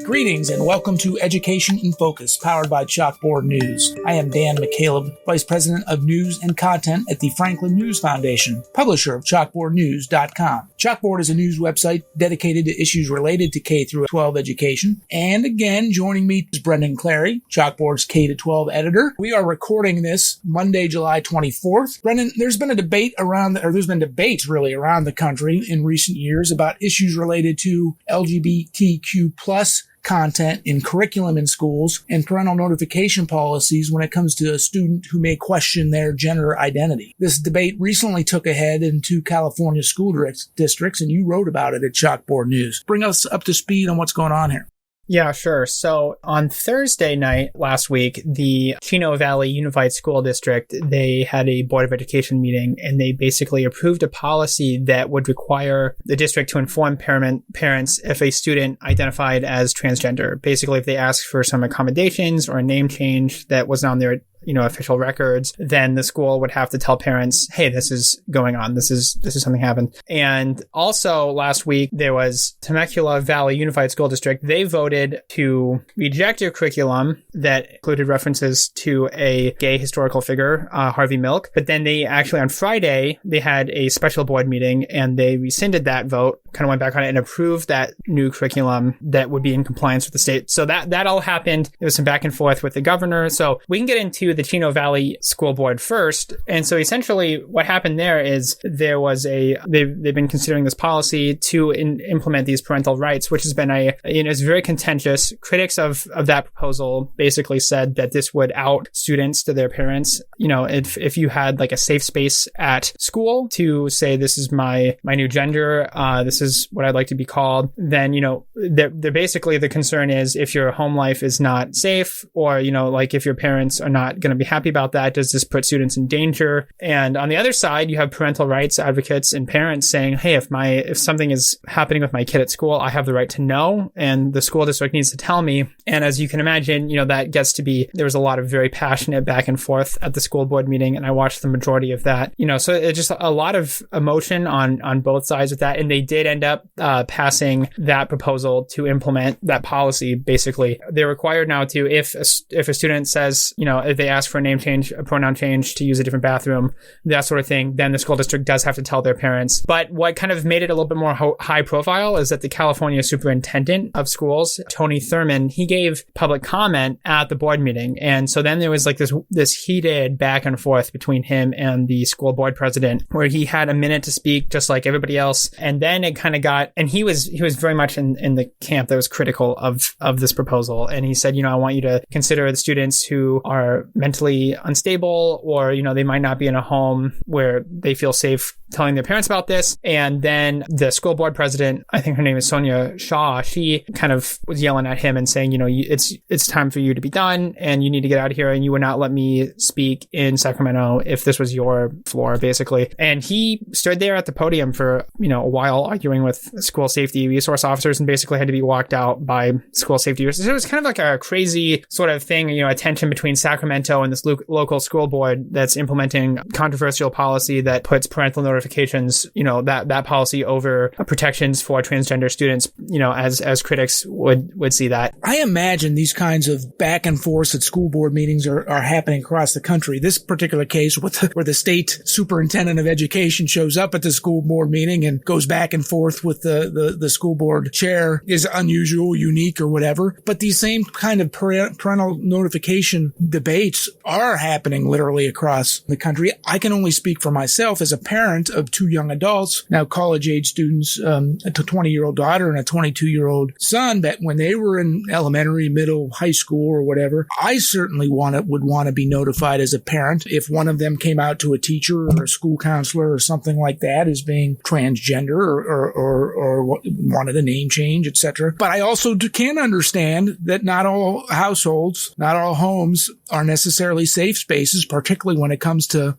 Greetings and welcome to Education in Focus, powered by Chalkboard News. I am Dan McCaleb, Vice President of News and Content at the Franklin News Foundation, publisher of ChalkboardNews.com. Chalkboard is a news website dedicated to issues related to K-12 education. And again, joining me is Brendan Clary, Chalkboard's K-12 editor. We are recording this Monday, July 24th. Brendan, there's been debates around the country in recent years about issues related to LGBTQ plus content in curriculum in schools and parental notification policies when it comes to a student who may question their gender identity. This debate recently took a head in two California school districts, and you wrote about it at Chalkboard News. Bring us up to speed on what's going on here. Yeah, sure. So on Thursday night last week, the Chino Valley Unified School District, they had a Board of Education meeting, and they basically approved a policy that would require the district to inform parents if a student identified as transgender. Basically, if they ask for some accommodations or a name change that was on their official records, then the school would have to tell parents, hey, this is going on. This is something happened. And also last week, there was Temecula Valley Unified School District. They voted to reject a curriculum that included references to a gay historical figure, Harvey Milk. But then they actually, on Friday, they had a special board meeting and they rescinded that vote, kind of went back on it and approved that new curriculum that would be in compliance with the state. So that all happened. There was some back and forth with the governor. So we can get into the Chino Valley School Board first. And so essentially what happened there is there was they've been considering this policy to implement these parental rights, which has been it's very contentious. Critics of that proposal basically said that this would out students to their parents. If you had like a safe space at school to say, this is my new gender, this is what I'd like to be called, then, they're basically, the concern is if your home life is not safe, or, like if your parents are not going to be happy about that, does this put students in danger? And on the other side, you have parental rights advocates and parents saying, hey, if something is happening with my kid at school, I have the right to know, and the school district needs to tell me. And as you can imagine, that gets to be, there was a lot of very passionate back and forth at the school board meeting, and I watched the majority of that. So it's just a lot of emotion on both sides with that. And they did end up passing that proposal to implement that policy. Basically, they're required now to, if a student says, if they ask for a name change, a pronoun change, to use a different bathroom, that sort of thing, then the school district does have to tell their parents. But what kind of made it a little bit more high profile is that the California superintendent of schools, Tony Thurman, he gave public comment at the board meeting. And so then there was like this heated back and forth between him and the school board president, where he had a minute to speak just like everybody else. And then it kind of and he was very much in the camp that was critical of this proposal. And he said, I want you to consider the students who are mentally unstable, or, they might not be in a home where they feel safe telling their parents about this. And then the school board president, I think her name is Sonia Shaw, she kind of was yelling at him and saying, it's time for you to be done and you need to get out of here, and you would not let me speak in Sacramento if this was your floor, basically. And he stood there at the podium for, a while arguing with school safety resource officers and basically had to be walked out by school safety. So it was kind of like a crazy sort of thing, a tension between Sacramento and this local school board that's implementing controversial policy that puts parental notifications, that policy over protections for transgender students, as critics would see that. I imagine these kinds of back and forth at school board meetings are happening across the country. This particular case where the state superintendent of education shows up at the school board meeting and goes back and forth with the school board chair is unusual, unique, or whatever. But these same kind of parental notification debates are happening literally across the country. I can only speak for myself as a parent of two young adults, now college-age students, a 20-year-old daughter and a 22-year-old son, that when they were in elementary, middle, high school, or whatever, I certainly would want to be notified as a parent if one of them came out to a teacher or a school counselor or something like that as being transgender or wanted a name change, etc. But I also can understand that not all households, not all homes are necessarily safe spaces, particularly when it comes to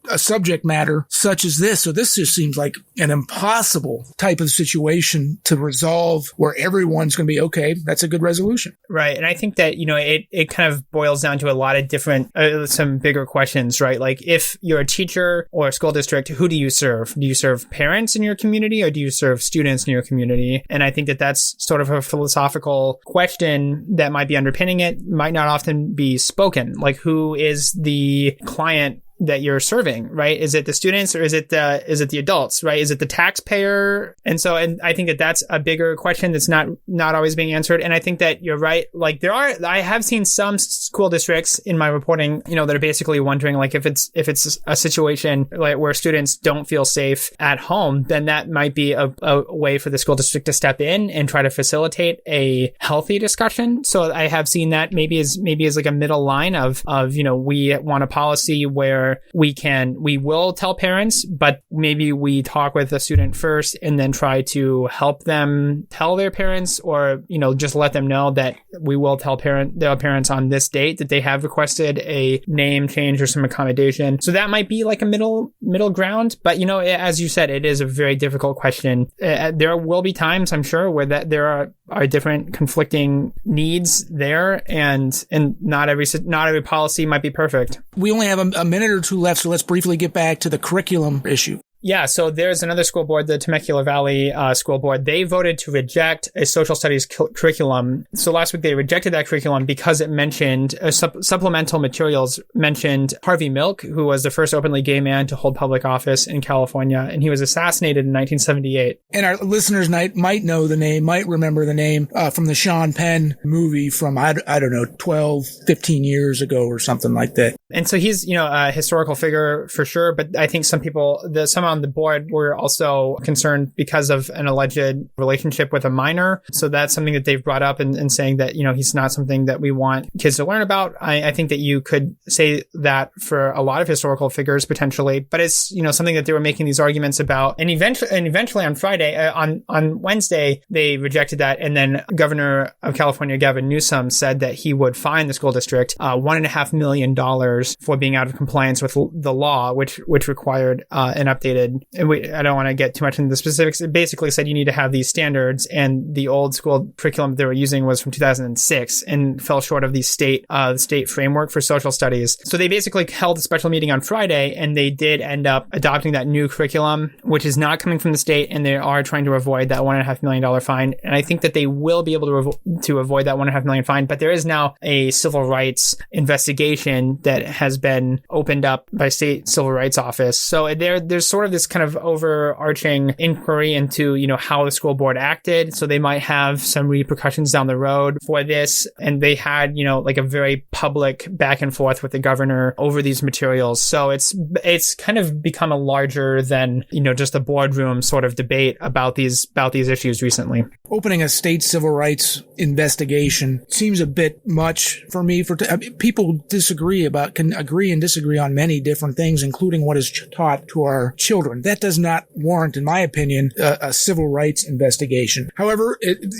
a subject matter such as this. So this just seems like an impossible type of situation to resolve where everyone's going to be, okay, that's a good resolution. Right. And I think that, it kind of boils down to a lot of different, some bigger questions, right? Like if you're a teacher or a school district, who do you serve? Do you serve parents in your community or do you serve students in your community? And I think that that's sort of a philosophical question that might be underpinning it, might not often be spoken. Like who is the client that you're serving, right? Is it the students or is it the adults, right? Is it the taxpayer? And I think that that's a bigger question that's not always being answered. And I think that you're right. Like I have seen some school districts in my reporting, that are basically wondering like if it's a situation like where students don't feel safe at home, then that might be a way for the school district to step in and try to facilitate a healthy discussion. So I have seen that maybe as like a middle line of, we want a policy where we will tell parents, but maybe we talk with the student first and then try to help them tell their parents or, just let them know that we will tell their parents on this date that they have requested a name change or some accommodation. So that might be like a middle ground. But, as you said, it is a very difficult question. There will be times, I'm sure, where there are different conflicting needs there and not every policy might be perfect. We only have a minute or two left, so let's briefly get back to the curriculum issue. Yeah, so there's another school board, the Temecula Valley School Board. They voted to reject a social studies curriculum. So last week they rejected that curriculum because it mentioned supplemental materials mentioned Harvey Milk, who was the first openly gay man to hold public office in California, and he was assassinated in 1978. And our listeners might know the name, might remember the name from the Sean Penn movie from, I don't know, 12, 15 years ago or something like that. And so he's, a historical figure for sure, but I think some on the board were also concerned because of an alleged relationship with a minor. So that's something that they've brought up and saying that, he's not something that we want kids to learn about. I think that you could say that for a lot of historical figures potentially, but it's, something that they were making these arguments about. And eventually on Friday, on Wednesday, they rejected that. And then Governor of California, Gavin Newsom, said that he would fine the school district $1.5 million for being out of compliance with the law, which required an updated. And I don't want to get too much into the specifics. It basically said you need to have these standards, and the old school curriculum they were using was from 2006 and fell short of the state framework for social studies. So they basically held a special meeting on Friday, and they did end up adopting that new curriculum, which is not coming from the state, and they are trying to avoid that $1.5 million fine. And I think that they will be able to avoid that $1.5 million fine. But there is now a civil rights investigation that has been opened up by state civil rights office. So there's sort of this kind of overarching inquiry into, how the school board acted. So they might have some repercussions down the road for this. And they had, like a very public back and forth with the governor over these materials. So it's kind of become a larger than, just a boardroom sort of debate about these issues recently. Opening a state civil rights investigation seems a bit much for me. People can agree and disagree on many different things, including what is taught to our children. That does not warrant, in my opinion, a civil rights investigation. However,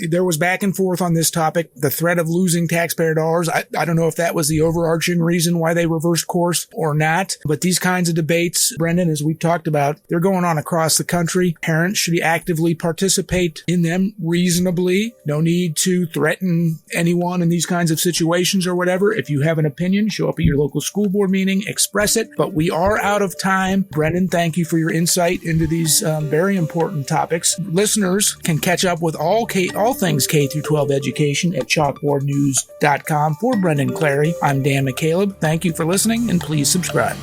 there was back and forth on this topic. The threat of losing taxpayer dollars, I don't know if that was the overarching reason why they reversed course or not. But these kinds of debates, Brendan, as we've talked about, they're going on across the country. Parents should actively participate in them reasonably. No need to threaten anyone in these kinds of situations or whatever. If you have an opinion, show up at your local school board meeting, express it. But we are out of time. Brendan, thank you for your insight into these very important topics. Listeners can catch up with all things K through 12 education at chalkboardnews.com. For Brendan Clary, I'm Dan McCaleb. Thank you for listening, and please subscribe.